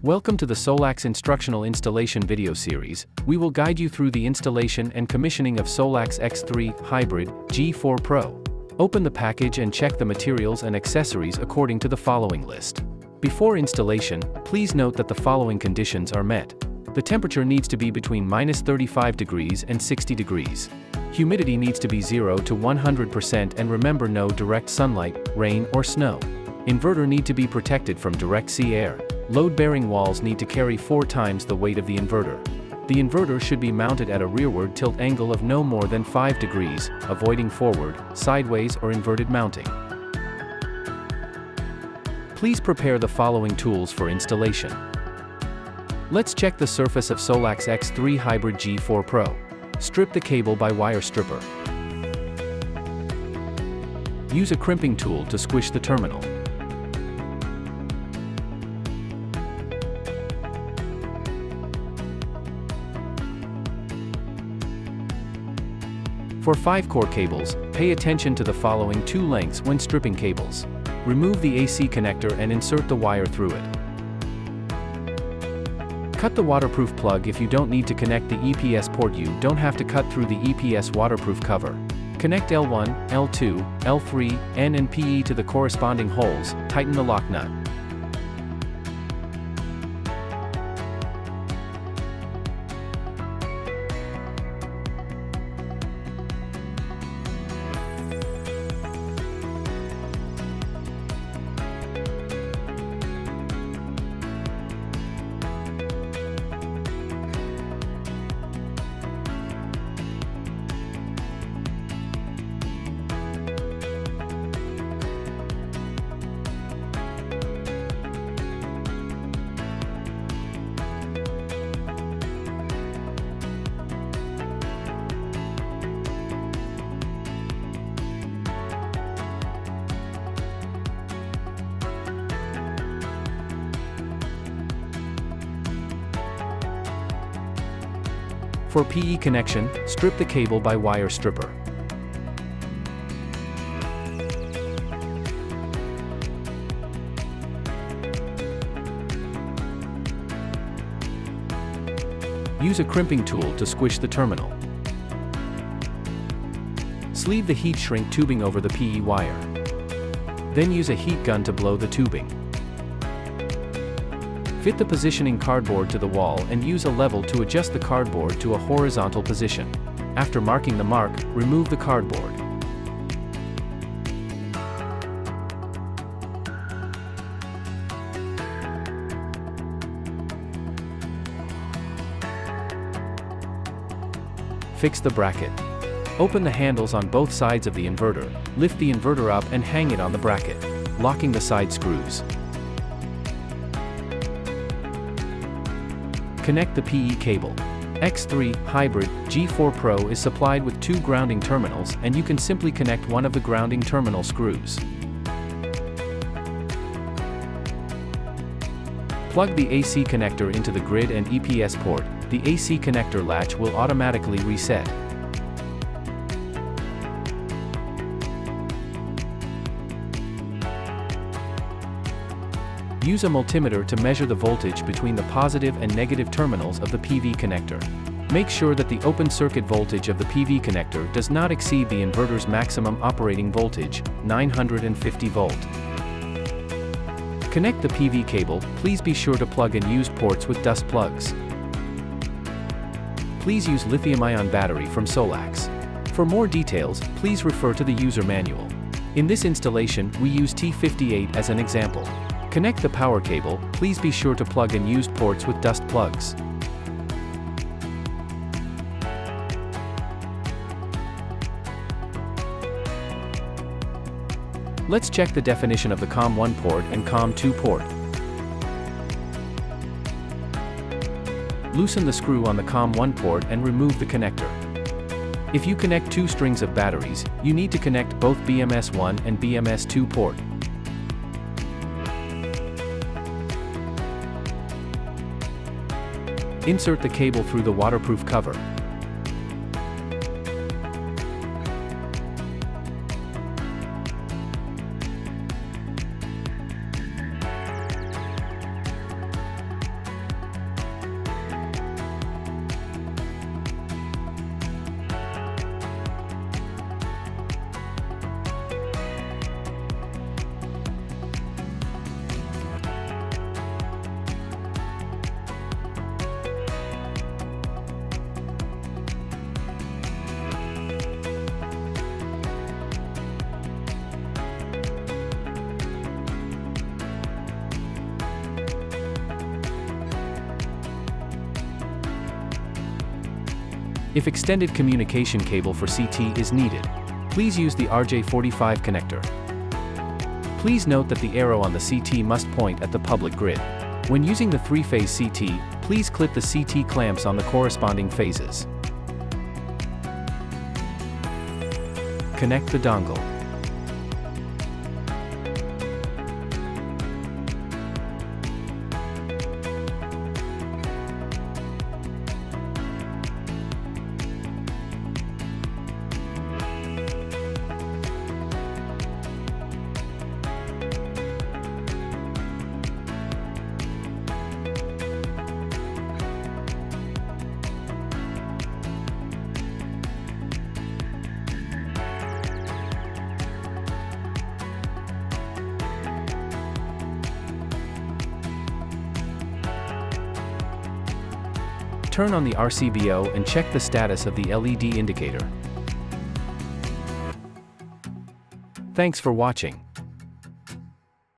Welcome to the SolaX instructional installation video series. We will guide you through the installation and commissioning of SolaX X3-Hybrid G4 Pro. Open the package and check the materials and accessories according to the following list. Before installation, please note that the following conditions are met. The temperature needs to be between -35 degrees and 60 degrees. Humidity needs to be 0 to 100% and remember no direct sunlight, rain or snow. Inverter need to be protected from direct sea air. Load-bearing walls need to carry 4 times the weight of the inverter. The inverter should be mounted at a rearward tilt angle of no more than 5 degrees, avoiding forward, sideways or inverted mounting. Please prepare the following tools for installation. Let's check the surface of SolaX X3-Hybrid G4 Pro. Strip the cable by wire stripper. Use a crimping tool to squish the terminal. For 5-core cables, pay attention to the following 2 lengths when stripping cables. Remove the AC connector and insert the wire through it. Cut the waterproof plug. If you don't need to connect the EPS port, you don't have to cut through the EPS waterproof cover. Connect L1, L2, L3, N and PE to the corresponding holes, tighten the lock nut. For PE connection, strip the cable by wire stripper. Use a crimping tool to squish the terminal. Sleeve the heat shrink tubing over the PE wire. Then use a heat gun to blow the tubing. Fit the positioning cardboard to the wall and use a level to adjust the cardboard to a horizontal position. After marking the mark, remove the cardboard. Fix the bracket. Open the handles on both sides of the inverter, lift the inverter up and hang it on the bracket, locking the side screws. Connect the PE cable. X3-Hybrid G4 Pro is supplied with 2 grounding terminals and you can simply connect one of the grounding terminal screws. Plug the AC connector into the grid and EPS port. The AC connector latch will automatically reset. Use a multimeter to measure the voltage between the positive and negative terminals of the PV connector. Make sure that the open circuit voltage of the PV connector does not exceed the inverter's maximum operating voltage, 950 volt. Connect the PV cable. Please be sure to plug and use ports with dust plugs. Please use lithium-ion battery from SolaX. For more details, please refer to the user manual. In this installation, we use T58 as an example. Connect the power cable. Please be sure to plug and use ports with dust plugs. Let's check the definition of the COM1 port and COM2 port. Loosen the screw on the COM1 port and remove the connector. If you connect 2 strings of batteries, you need to connect both BMS1 and BMS2 port. Insert the cable through the waterproof cover. If extended communication cable for CT is needed, please use the RJ45 connector. Please note that the arrow on the CT must point at the public grid. When using the 3-phase CT, please clip the CT clamps on the corresponding phases. Connect the dongle. Turn on the RCBO and check the status of the LED indicator. Thanks for watching.